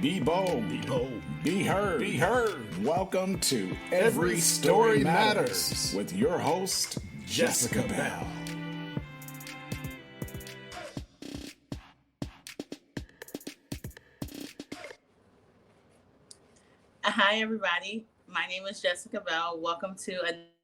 Be bold. Be bold. Be heard. Be heard. Welcome to Every Story Matters with your host, Jessica Bell. Hi, everybody. My name is Jessica Bell. Welcome to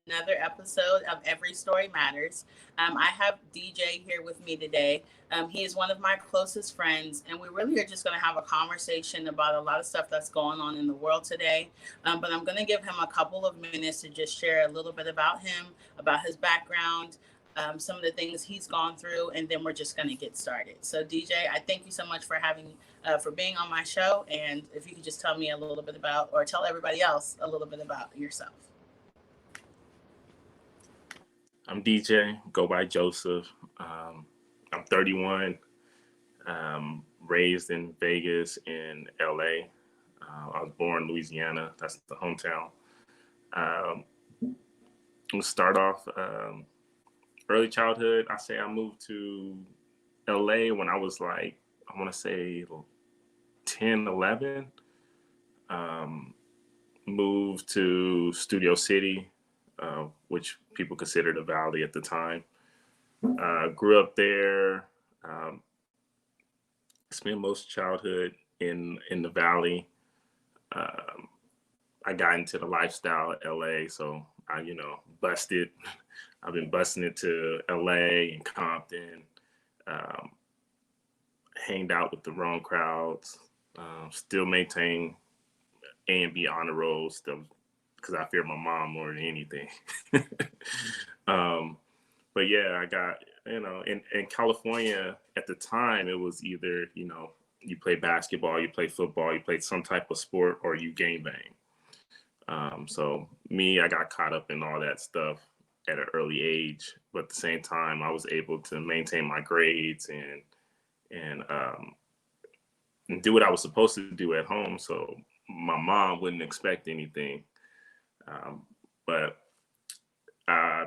another episode of Every Story Matters. I have DJ here with me today. He is one of my closest friends, and we really are just going to have a conversation about a lot of stuff that's going on in the world today. But I'm going to give him a couple of minutes to just share a little bit about him, about his background, some of the things he's gone through, and then we're just going to get started. So, DJ, I thank you so much for being on my show, and if you could just tell me a little bit about, or tell everybody else a little bit about yourself. I'm DJ, go by Joseph. I'm 31, raised in Vegas and LA. I was born in Louisiana, that's the hometown. We'll start off early childhood. I say I moved to LA when I was like, I want to say 10, 11. Moved to Studio City, which people considered the Valley at the time. Grew up there. Spent most childhood in the Valley. I got into the lifestyle at LA, so I, busted. I've been busting it to LA and Compton. Hanged out with the wrong crowds. Still maintain A and B honor rolls, still, because I fear my mom more than anything. But yeah, I got, in California at the time, it was either, you play basketball, you play football, you play some type of sport, or you gang bang. So me, I got caught up in all that stuff at an early age, but at the same time, I was able to maintain my grades and do what I was supposed to do at home. So my mom wouldn't expect anything. But I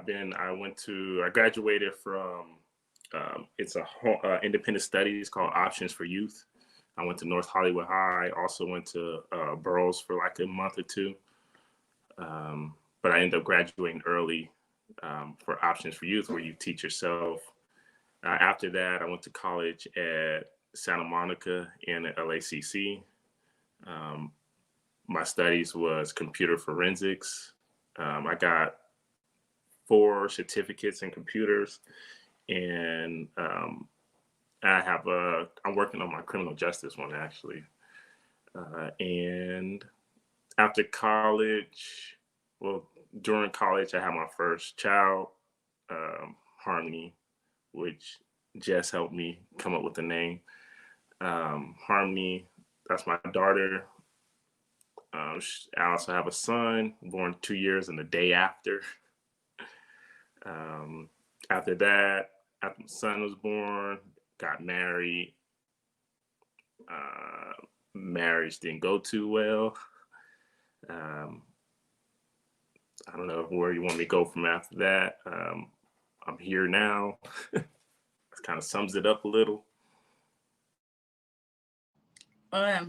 graduated from, it's a independent studies called Options for Youth. I went to North Hollywood High, also went to Burroughs for like a month or two. But I ended up graduating early for Options for Youth, where you teach yourself. After that, I went to college at Santa Monica and at LACC. My studies was computer forensics. I got 4 certificates in computers, and I'm working on my criminal justice one actually. And after college, during college, I had my first child, Harmony, which Jess helped me come up with the name. Harmony, that's my daughter. I also have a son, born 2 years and the day after. After that, after my son was born, got married. Marriage didn't go too well. I don't know where you want me to go from after that. I'm here now. It kind of sums it up a little.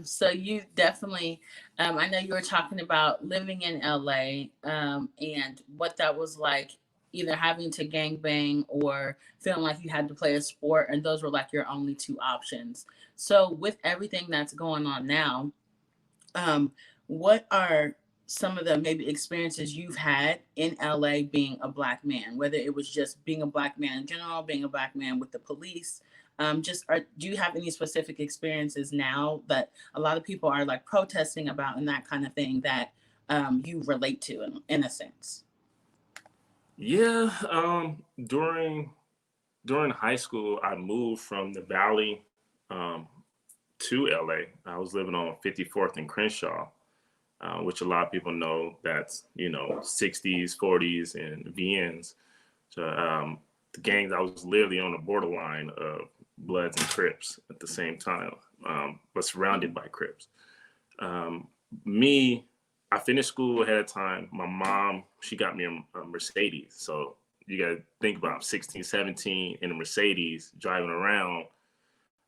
So you definitely, I know you were talking about living in LA, and what that was like, either having to gangbang or feeling like you had to play a sport, and those were like your only 2 options. So with everything that's going on now, what are some of the maybe experiences you've had in LA being a Black man, whether it was just being a Black man in general, being a Black man with the police? Do you have any specific experiences now that a lot of people are like protesting about and that kind of thing that you relate to in a sense? Yeah, during high school, I moved from the Valley to LA. I was living on 54th and Crenshaw, which a lot of people know that's, 60s, 40s, and VNs. So the gangs, I was literally on the borderline of Bloods and Crips at the same time, but surrounded by Crips. I finished school ahead of time. My mom, she got me a Mercedes. So you got to think about 16, 17 in a Mercedes driving around.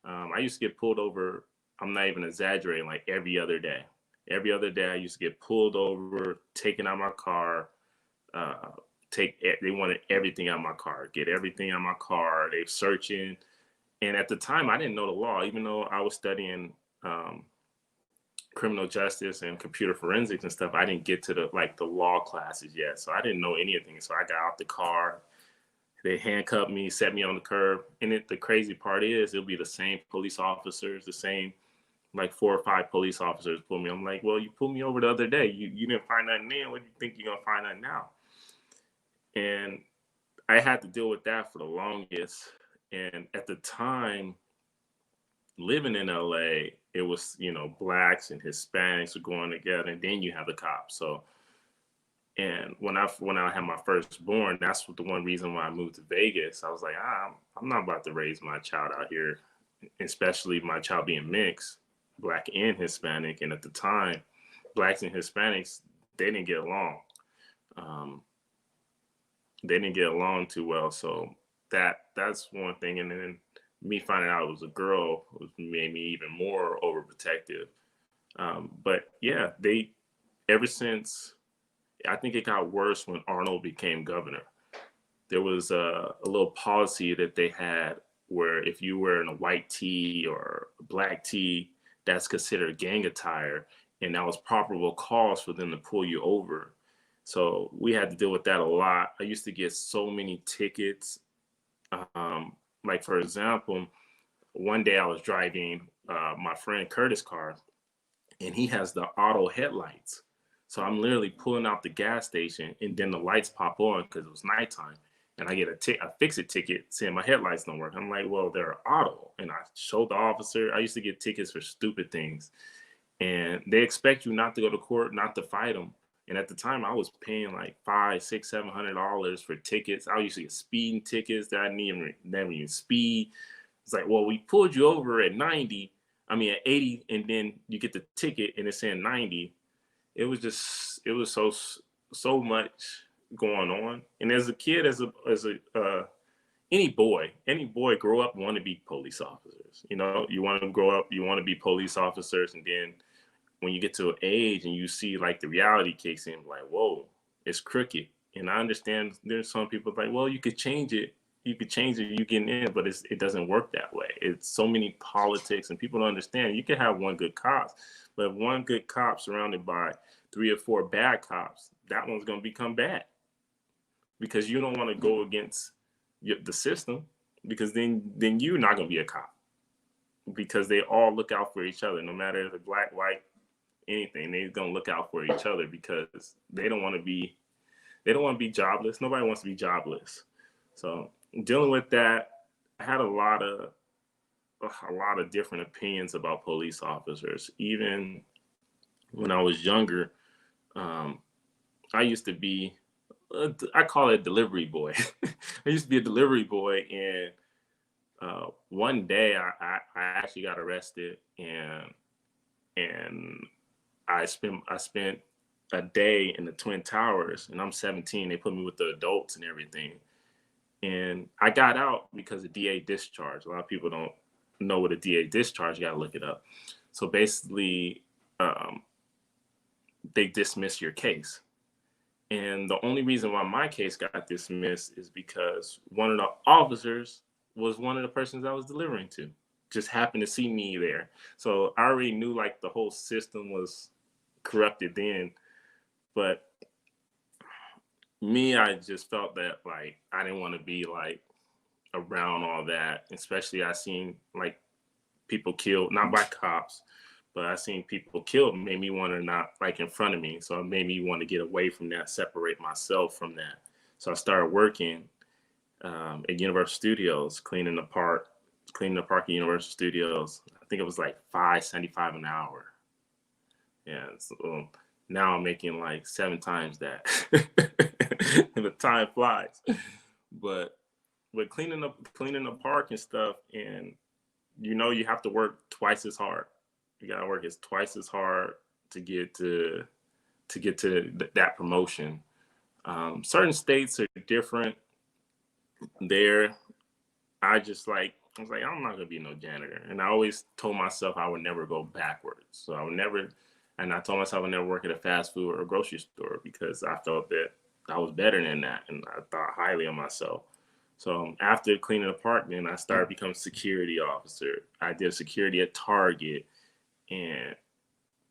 I used to get pulled over I'm not even exaggerating, like every other day. Every other day I used to get pulled over, taken out of my car, uh, they wanted everything out of my car, get everything out of my car. They searching. And at the time I didn't know the law, even though I was studying criminal justice and computer forensics and stuff. I didn't get to the law classes yet. So I didn't know anything. So I got out the car, they handcuffed me, set me on the curb. And the crazy part is it'll be the same police officers, the same like 4 or 5 police officers pull me. I'm like, well, you pulled me over the other day. You didn't find nothing then. What do you think you're gonna find out now? And I had to deal with that for the longest. And at the time, living in LA, it was, blacks and Hispanics were going together, and then you have the cops. So, and when I had my firstborn, that's the one reason why I moved to Vegas. I was like, I'm not about to raise my child out here, especially my child being mixed, black and Hispanic. And at the time, blacks and Hispanics, they didn't get along. They didn't get along too well. So that's one thing. And then me finding out it was a girl made me even more overprotective. But yeah, ever since, I think it got worse when Arnold became governor. There was a little policy that they had where if you were in a white tee or a black tee, that's considered gang attire, and that was probable cause for them to pull you over. So we had to deal with that a lot. I used to get so many tickets. Like for example, one day I was driving my friend Curtis' car, and he has the auto headlights. So I'm literally pulling out the gas station, and then the lights pop on because it was nighttime, and I get a fix-it ticket saying my headlights don't work. I'm like, well, they're auto, and I showed the officer. I used to get tickets for stupid things, and they expect you not to go to court, not to fight them. And at the time, I was paying like $500, $600, $700 for tickets. I used to get speeding tickets that I never even speed. It's like, well, we pulled you over at 80, and then you get the ticket and it's saying 90. It was so much going on. And as a kid, any boy grow up want to be police officers. You want to grow up, you want to be police officers, and then when you get to an age and you see like the reality kicks in, like, whoa, it's crooked. And I understand there's some people like, well, you could change it, you getting in, but it doesn't work that way. It's so many politics, and people don't understand. You can have one good cop, but if one good cop surrounded by 3 or 4 bad cops, that one's going to become bad, because you don't want to go against the system, because then you're not going to be a cop, because they all look out for each other, no matter if it's black, white, anything. They're going to look out for each other because they don't want to be jobless. Nobody wants to be jobless. So dealing with that, I had a lot of different opinions about police officers. Even when I was younger, I used to be, I call it delivery boy. I used to be a delivery boy, and one day I actually got arrested, and I spent a day in the Twin Towers, and I'm 17. They put me with the adults and everything. And I got out because of DA discharge. A lot of people don't know what a DA discharge, you got to look it up. So basically, they dismiss your case. And the only reason why my case got dismissed is because one of the officers was one of the persons I was delivering to. Just happened to see me there. So I already knew like the whole system was corrupted then. But me, I just felt that like I didn't want to be like around all that. Especially I seen like people killed, not by cops, but I seen people killed, made me want to not like in front of me. So it made me want to get away from that, separate myself from that. So I started working at Universal Studios, cleaning the park at Universal Studios. I think it was like $5.75 an hour. Yeah. So now I'm making like 7 times that. And the time flies. But cleaning the park and stuff, and you have to work twice as hard. You gotta work twice as hard to get to that promotion. Certain states are different. There, I just like I was like, I'm not gonna be no janitor. And I always told myself I would never go backwards. So I would never, and I told myself I would never work at a fast food or a grocery store because I felt that I was better than that, and I thought highly of myself. So after cleaning the apartment, I started becoming security officer. I did security at Target, and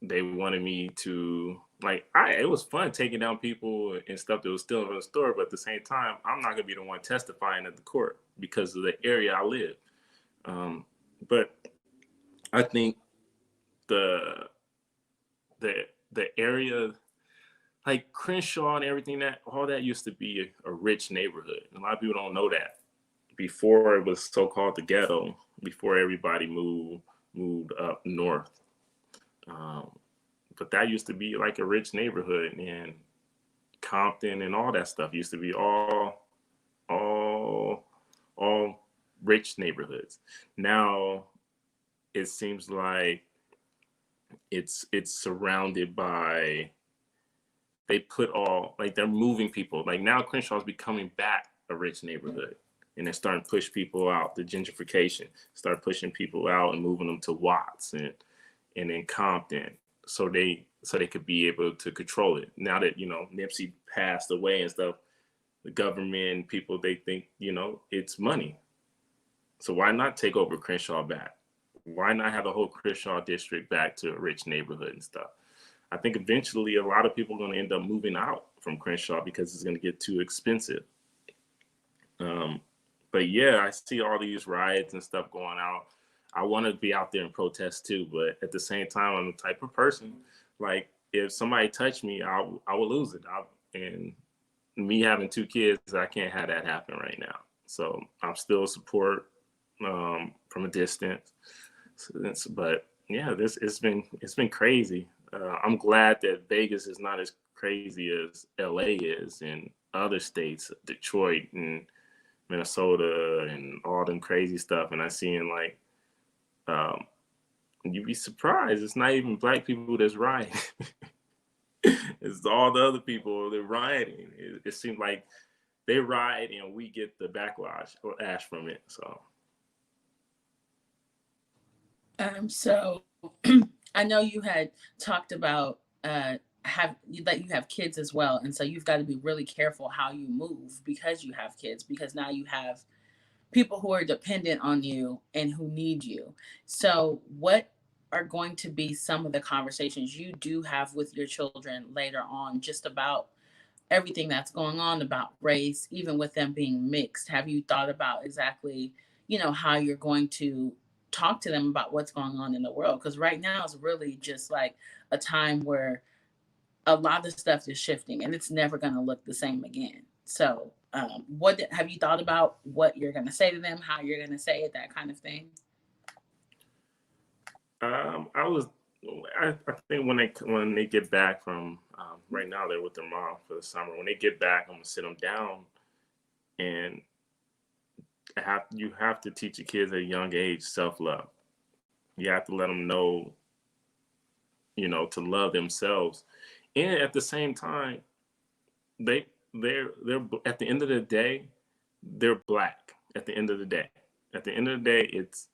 they wanted me to it was fun taking down people and stuff that was still in the store, but at the same time, I'm not gonna be the one testifying at the court because of the area I live. But I think the the area like Crenshaw and everything, that all that used to be a rich neighborhood. A lot of people don't know that. Before it was so called the ghetto, before everybody moved up north. Um, but that used to be like a rich neighborhood, and Compton and all that stuff used to be all all rich neighborhoods. Now it seems like it's surrounded by, they put all, like, they're moving people. Like now Crenshaw is becoming back a rich neighborhood, and they're starting to push people out. The gentrification start pushing people out and moving them to Watts and then Compton, so they could be able to control it. Now that Nipsey passed away and stuff, the government people, they think it's money. So why not take over Crenshaw back? Why not have the whole Crenshaw district back to a rich neighborhood and stuff? I think eventually a lot of people are going to end up moving out from Crenshaw because it's going to get too expensive. But yeah, I see all these riots and stuff going out. I want to be out there and protest too, but at the same time, I'm the type of person, like, if somebody touched me, I will lose it. And me having 2 kids, I can't have that happen right now. So I'm still support from a distance. But yeah, it's been crazy. I'm glad that Vegas is not as crazy as LA is, and other states, Detroit and Minnesota and all them crazy stuff. And I seen like, you'd be surprised. It's not even black people that's rioting. It's all the other people that are rioting. It seems like they riot and we get the backlash or ash from it. So. So I know you had talked about that you have kids as well, and so you've got to be really careful how you move because you have kids, because now you have people who are dependent on you and who need you. So what are going to be some of the conversations you do have with your children later on, just about everything that's going on about race, even with them being mixed? Have you thought about exactly, how you're going to talk to them about what's going on in the world? Because right now it's really just like a time where a lot of stuff is shifting and it's never going to look the same again. So, what have you thought about what you're going to say to them, how you're going to say it, that kind of thing? I think when they get back from right now they're with their mom for the summer. When they get back, I'm gonna sit them down, and you have to teach your kids at a young age self-love. You have to let them know, to love themselves, and at the same time, they're at the end of the day, they're black. At the end of the day, it's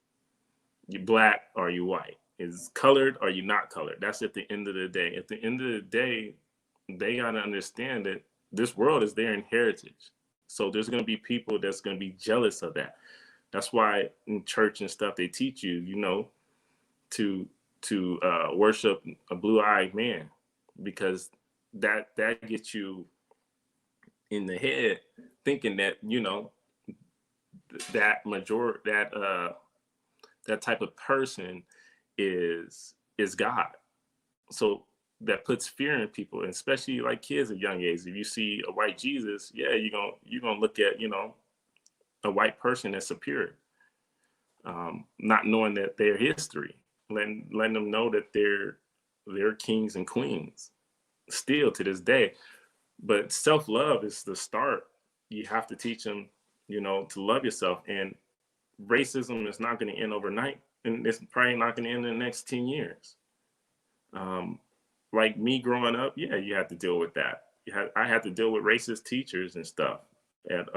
you black or you white. Is colored or you not colored. That's at the end of the day. At the end of the day, they gotta understand that this world is their inheritance. So there's gonna be people that's gonna be jealous of that. That's why in church and stuff they teach you, to worship a blue-eyed man, because that gets you in the head thinking that that type of person is God. So that puts fear in people, and especially like kids at young age. If you see a white Jesus, yeah, you're gonna look at a white person as superior, not knowing that their history, letting them know that they're kings and queens still to this day. But self-love is the start. You have to teach them, to love yourself, and racism is not going to end overnight, and it's probably not going to end in the next 10 years. Like me growing up, yeah, you had to deal with that. I had to deal with racist teachers and stuff at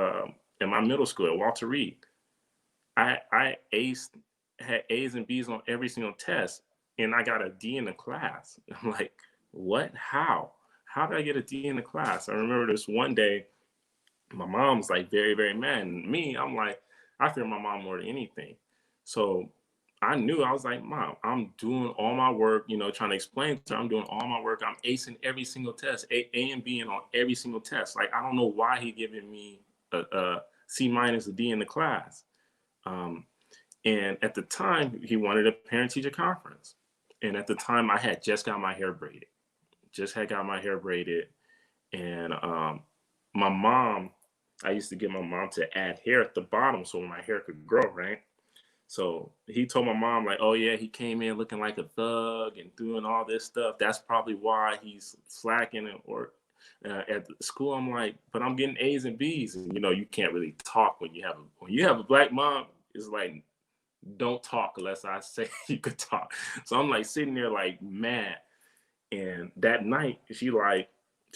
my middle school at Walter Reed. I had A's and B's on every single test, and I got a D in the class. I'm like, what? How did I get a D in the class? I remember this one day, my mom's like very, very mad. And me, I'm like, I fear my mom more than anything. So I knew, I was like, Mom, I'm doing all my work, trying to explain to her, I'm doing all my work. I'm acing every single test, A and B on every single test. Like, I don't know why he giving me a C minus, a D in the class. Um, and at the time, he wanted a parent teacher conference. And at the time, I had just got my hair braided, And my mom, I used to get my mom to add hair at the bottom so my hair could grow, right? So he told my mom, like, oh, yeah, he came in looking like a thug and doing all this stuff. That's probably why he's slacking or at the school. I'm like, but I'm getting A's and B's. And, you can't really talk when you have a black mom. It's like, don't talk unless I say you could talk. So I'm like sitting there like mad. And that night, she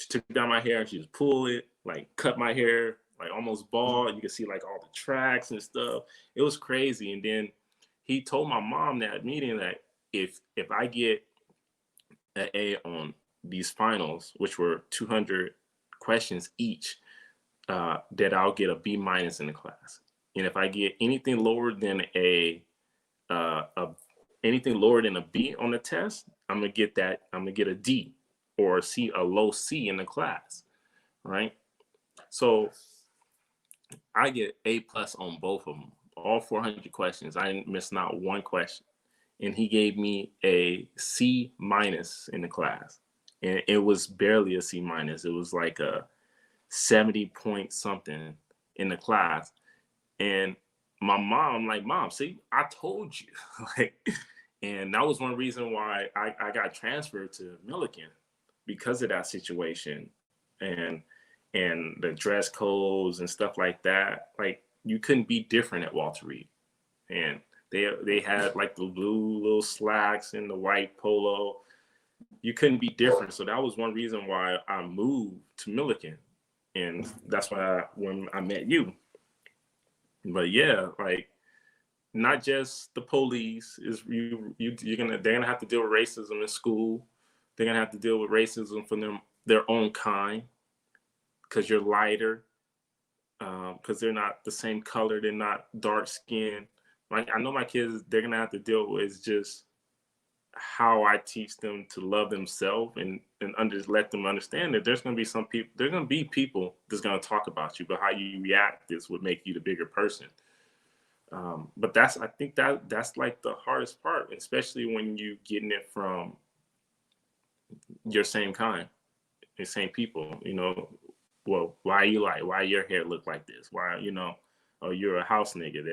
took down my hair and she just pulled it, like cut my hair, like almost bald. You could see like all the tracks and stuff. It was crazy. And then he told my mom that meeting that if I get an A on these finals, which were 200 questions each, that I'll get a B minus in the class. And if I get anything lower than a anything lower than a B on the test, I'm gonna get a D or a low C in the class, right? So I get A plus on both of them, all 400 questions. I didn't miss not one question, and he gave me a C minus in the class, and it was barely a C minus. It was like a 70 point something in the class, and my mom, like, Mom, see, I told you, like. And that was one reason why I got transferred to Milliken, because of that situation and the dress codes and stuff like that. Like, you couldn't be different at Walter Reed. And they had like the blue little slacks and the white polo. You couldn't be different. So that was one reason why I moved to Milliken. And that's why when I met you. But yeah, like, not just the police is they're gonna have to deal with racism in school. They're gonna have to deal with racism from their own kind, because you're lighter, because they're not the same color, they're not dark skinned. Like, I know my kids, they're gonna have to deal with just how I teach them to love themselves and let them understand that there's gonna be people that's gonna talk about you, but how you react is what make you the bigger person. But I think that's like the hardest part, especially when you getting it from your same kind, the same people. Well, why your hair look like this? Why, oh, you're a house nigga.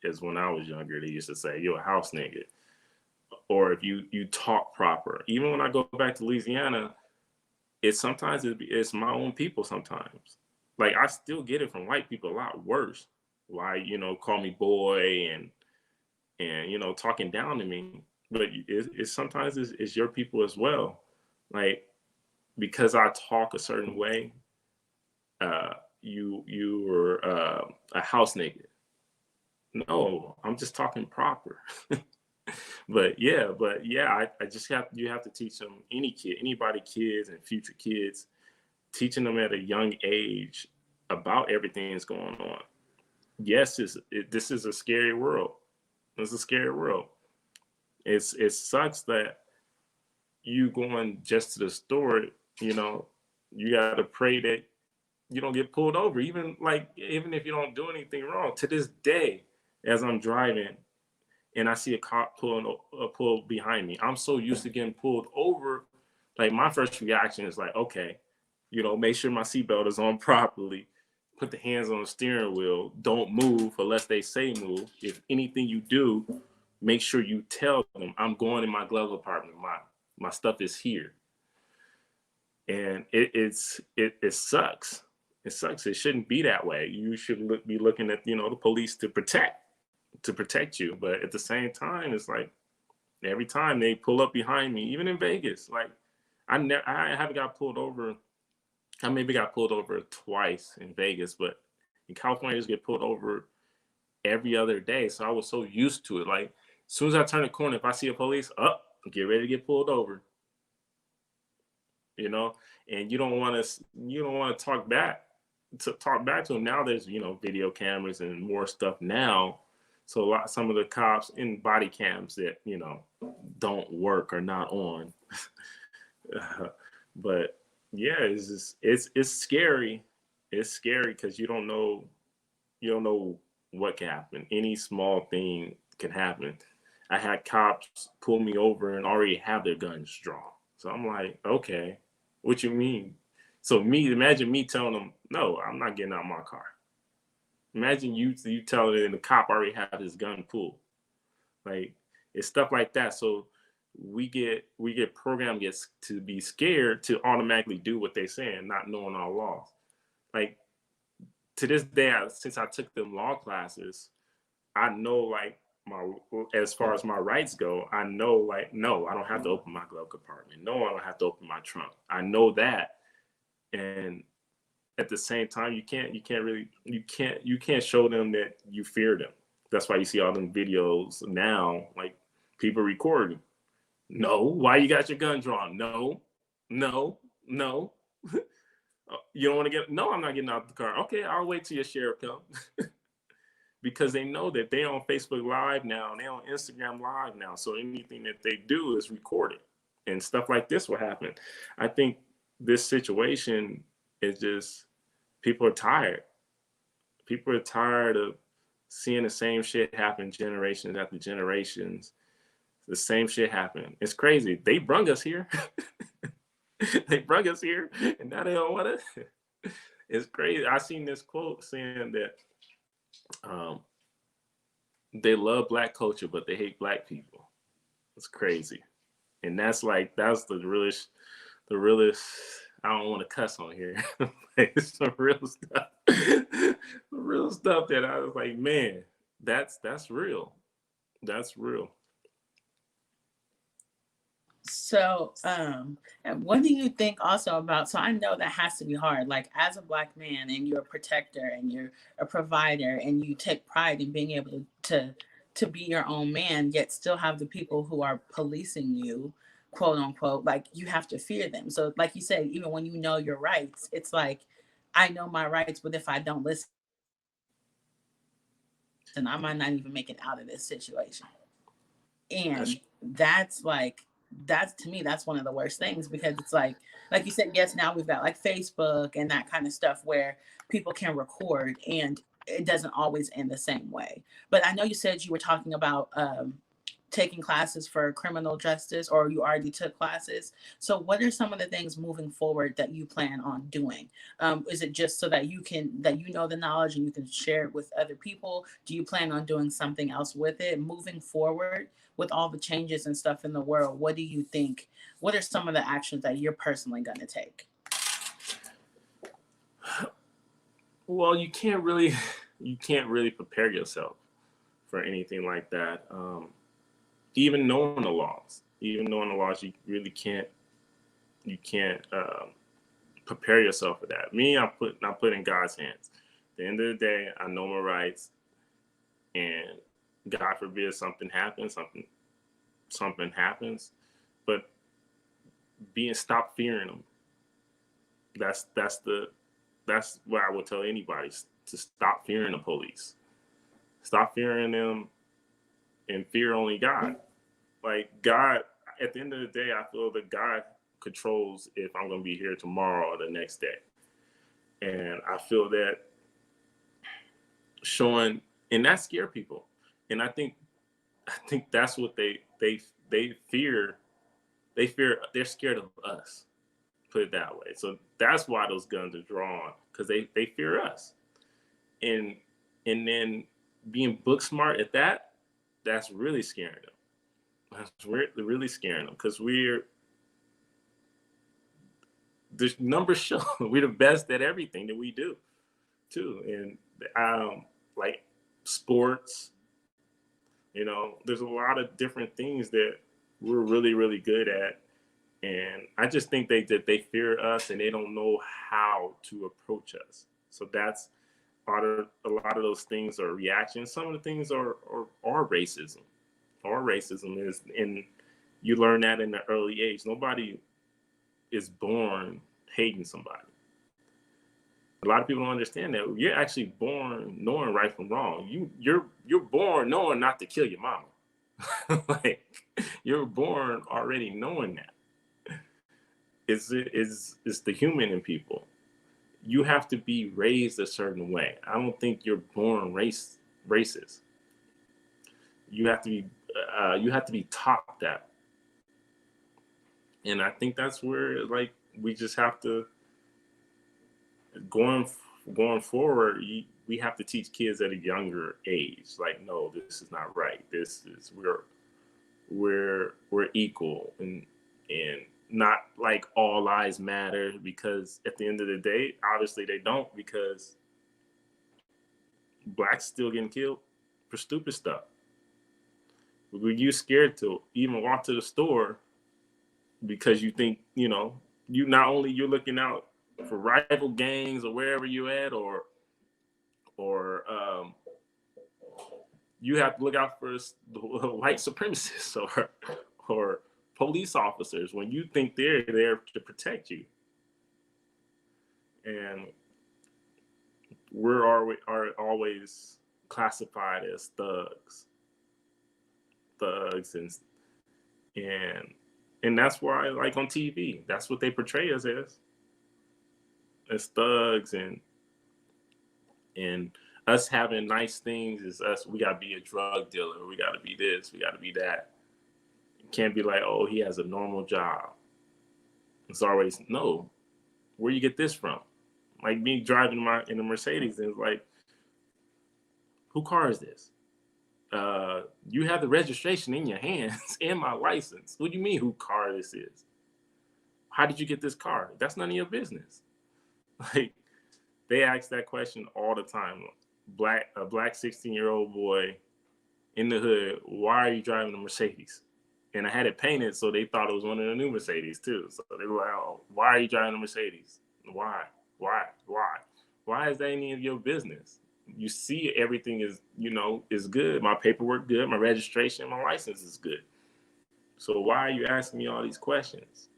As when I was younger, they used to say you're a house nigga. Or if you talk proper. Even when I go back to Louisiana, it's my own people sometimes. Like, I still get it from white people a lot worse. Why, call me boy and talking down to me. But it's sometimes it's your people as well. Like, because I talk a certain way, you were a house nigga. No, I'm just talking proper. But yeah, I just you have to teach them, anybody, kids and future kids, teaching them at a young age about everything that's going on. Yes, this is a scary world. It's a scary world. It sucks that you going just to the store, you got to pray that you don't get pulled over. Even if you don't do anything wrong. To this day, as I'm driving and I see a cop pull behind me, I'm so used to getting pulled over. Like, my first reaction is like, okay, make sure my seatbelt is on properly. Put the hands on the steering wheel. Don't move unless they say move. If anything you do, make sure you tell them, I'm going in my glove compartment. My stuff is here. And it sucks. It sucks. It shouldn't be that way. You should be looking at, the police to protect you. But at the same time, it's like, every time they pull up behind me, even in Vegas, like, I haven't got pulled over. I maybe got pulled over twice in Vegas, but in California, I just get pulled over every other day. So I was so used to it. Like as soon as I turn the corner, if I see a police, up, get ready to get pulled over. You know, and you don't want to talk back to them. Now there's, video cameras and more stuff now. So some of the cops in body cams that, don't work or not on. But yeah, it's scary. It's scary because you don't know what can happen. Any small thing can happen. I had cops pull me over and already have their guns drawn. So I'm like, okay, what you mean? So imagine me telling them, no, I'm not getting out of my car. Imagine you telling them the cop already have his gun pulled. Like, it's stuff like that. So we get programmed to be scared to automatically do what they're saying, not knowing our laws. Like, to this day, since I took them law classes, I know, like, as far as my rights go, I know, like, no, I don't have to open my glove compartment. No, I don't have to open my trunk. I know that. And at the same time, you can't show them that you fear them. That's why you see all them videos now, like people recording. No, why you got your gun drawn? No. You don't want to get, no, I'm not getting out the car. Okay, I'll wait till your sheriff comes. Because they know that they're on Facebook Live now, and they're on Instagram Live now. So anything that they do is recorded, and stuff like this will happen. I think this situation is just, people are tired. People are tired of seeing the same shit happen generations after generations. The same shit happen. It's crazy. They brung us here. They brung us here, and now they don't want us. It's crazy. I seen this quote saying that they love Black culture, but they hate Black people. It's crazy. And that's the realest, I don't want to cuss on here. It's some real stuff. Real stuff that I was like, man, that's real. That's real. So, and what do you think also about, so I know that has to be hard, like as a Black man and you're a protector and you're a provider and you take pride in being able to be your own man, yet still have the people who are policing you, quote unquote, like you have to fear them. So like you said, even when you know your rights, it's like, I know my rights, but if I don't listen, I might not even make it out of this situation. And that's to me, that's one of the worst things, because it's like you said, yes, now we've got like Facebook and that kind of stuff where people can record, and it doesn't always end the same way. But I know you said you were talking about taking classes for criminal justice, or you already took classes. So what are some of the things moving forward that you plan on doing? Is it just so that you know the knowledge and you can share it with other people? Do you plan on doing something else with it moving forward with all the changes and stuff in the world? What do you think? What are some of the actions that you're personally going to take? Well, you can't really prepare yourself for anything like that. Even knowing the laws, you really can't prepare yourself for that. Me, I put in God's hands. At the end of the day, I know my rights, and God forbid something happens, but stop fearing them. That's what I would tell anybody, to stop fearing the police. Stop fearing them and fear only God. Like, God, at the end of the day, I feel that God controls if I'm going to be here tomorrow or the next day. And I feel that showing, and that scare people. And I think that's what they fear. They're scared of us, put it that way. So that's why those guns are drawn, because they fear us. And then being book smart at that, that's really scaring them. That's really scaring them, because the numbers show we're the best at everything that we do too. And like sports, there's a lot of different things that we're really, really good at. And I just think that they fear us and they don't know how to approach us. So a lot of those things are reactions. Some of the things are racism. Or racism is, and you learn that in the early age. Nobody is born hating somebody. A lot of people don't understand that. You're actually born knowing right from wrong. You're born knowing not to kill your mama. Like, you're born already knowing that. It's the human in people. You have to be raised a certain way. I don't think you're born racist. You have to be taught that. And I think that's where, like, we just have to, going forward, we have to teach kids at a younger age, like, no, this is not right. This is, we're equal, and not like all lives matter, because at the end of the day, obviously they don't, because blacks still getting killed for stupid stuff. Were you scared to even walk to the store because you think, you not only you're looking out for rival gangs or wherever you at, or you have to look out for white supremacists or police officers when you think they're there to protect you. And we're always classified as thugs, and that's why, like, on TV, that's what they portray us as thugs, and us having nice things is us. We gotta be a drug dealer. We gotta be this. We gotta be that. It can't be like, oh, he has a normal job. It's always, no. Where you get this from? Like me driving in a Mercedes, and it's like, who car is this? You have the registration in your hands and my license. What do you mean, who car this is? How did you get this car? That's none of your business. Like, they ask that question all the time. A black 16-year-old boy in the hood, why are you driving a Mercedes? And I had it painted so they thought it was one of the new Mercedes too. So they were like, oh, why are you driving a Mercedes? Why? Why is that any of your business? You see everything is, is good. My paperwork good, my registration, my license is good. So why are you asking me all these questions?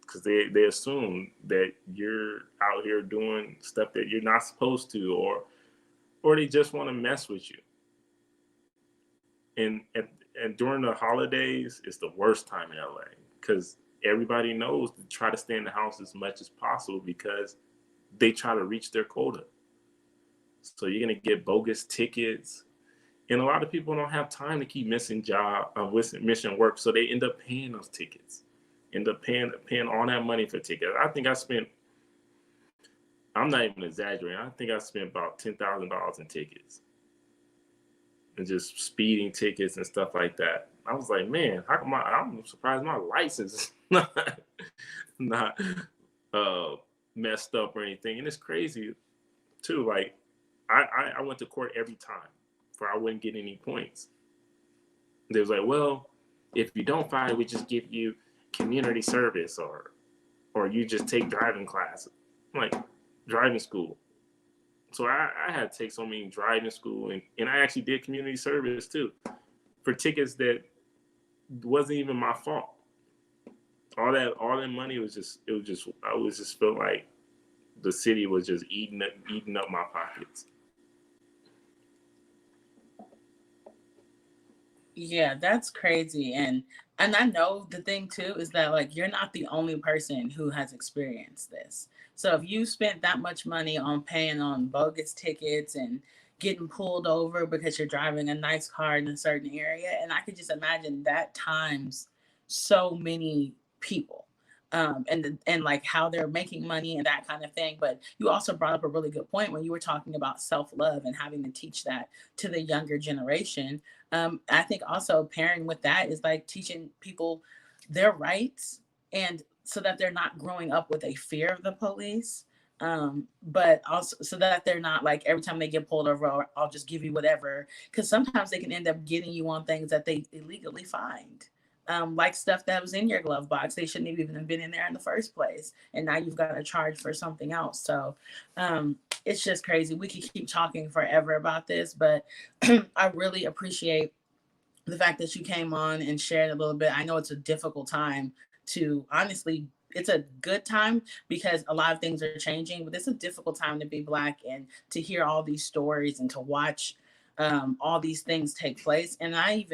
Because they assume that you're out here doing stuff that you're not supposed to, or they just want to mess with you. And during the holidays, it's the worst time in LA, because everybody knows to try to stay in the house as much as possible, because they try to reach their quota. So you're gonna get bogus tickets, and a lot of people don't have time to keep missing work, so they end up paying those tickets, end up paying all that money for tickets. I think I'm not even exaggerating, I think I spent about $10,000 in tickets, and just speeding tickets and stuff like that. I was like, man, how come I'm surprised my license is not messed up or anything. And it's crazy too. Like, I went to court every time for I wouldn't get any points. They was like, well, if you don't file, we just give you community service, or you just take driving class. I'm like, driving school. So I had to take so many driving school, and I actually did community service too, for tickets that wasn't even my fault. All that money was just I was just felt like the city was just eating up my pockets. Yeah, that's crazy. And I know the thing too is that, like, you're not the only person who has experienced this. So if you spent that much money on paying on bogus tickets and getting pulled over because you're driving a nice car in a certain area, and I could just imagine that times so many people. And like how they're making money and that kind of thing. But you also brought up a really good point when you were talking about self-love and having to teach that to the younger generation. I think also pairing with that is like teaching people their rights, and so that they're not growing up with a fear of the police. But also so that they're not like, every time they get pulled over, I'll just give you whatever. Because sometimes they can end up getting you on things that they illegally find. Like stuff that was in your glove box. They shouldn't have even been in there in the first place. And now you've got to charge for something else. So it's just crazy. We could keep talking forever about this, but I really appreciate the fact that you came on and shared a little bit. I know it's a difficult time to honestly, it's a good time because a lot of things are changing, but it's a difficult time to be Black and to hear all these stories and to watch all these things take place. And I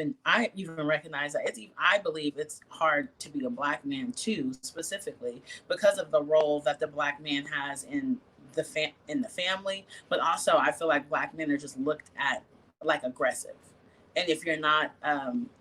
even recognize that I believe it's hard to be a Black man too, specifically because of the role that the Black man has in the family, but also I feel like Black men are just looked at like aggressive. And if you're not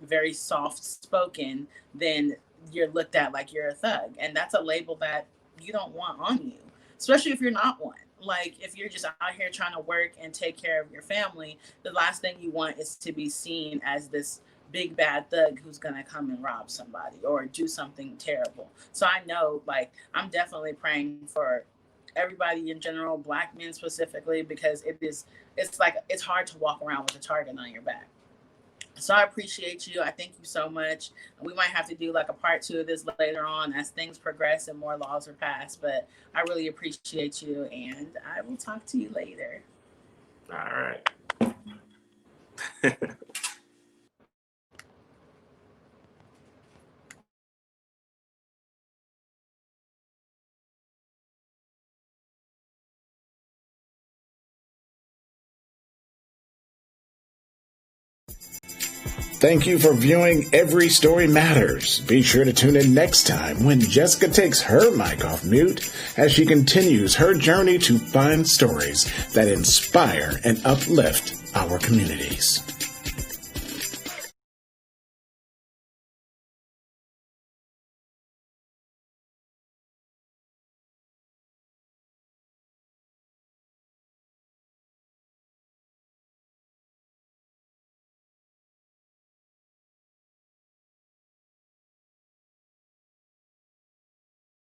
very soft spoken, then you're looked at like you're a thug. And that's a label that you don't want on you, especially if you're not one. Like if you're just out here trying to work and take care of your family, the last thing you want is to be seen as this big bad thug who's gonna come and rob somebody or do something terrible. So I know, like, I'm definitely praying for everybody in general, Black men specifically, because it's hard to walk around with a target on your back. So I appreciate you. I thank you so much. We might have to do like a part 2 of this later on as things progress and more laws are passed, but I really appreciate you and I will talk to you later. All right. Thank you for viewing Every Story Matters. Be sure to tune in next time when Jessica takes her mic off mute as she continues her journey to find stories that inspire and uplift our communities.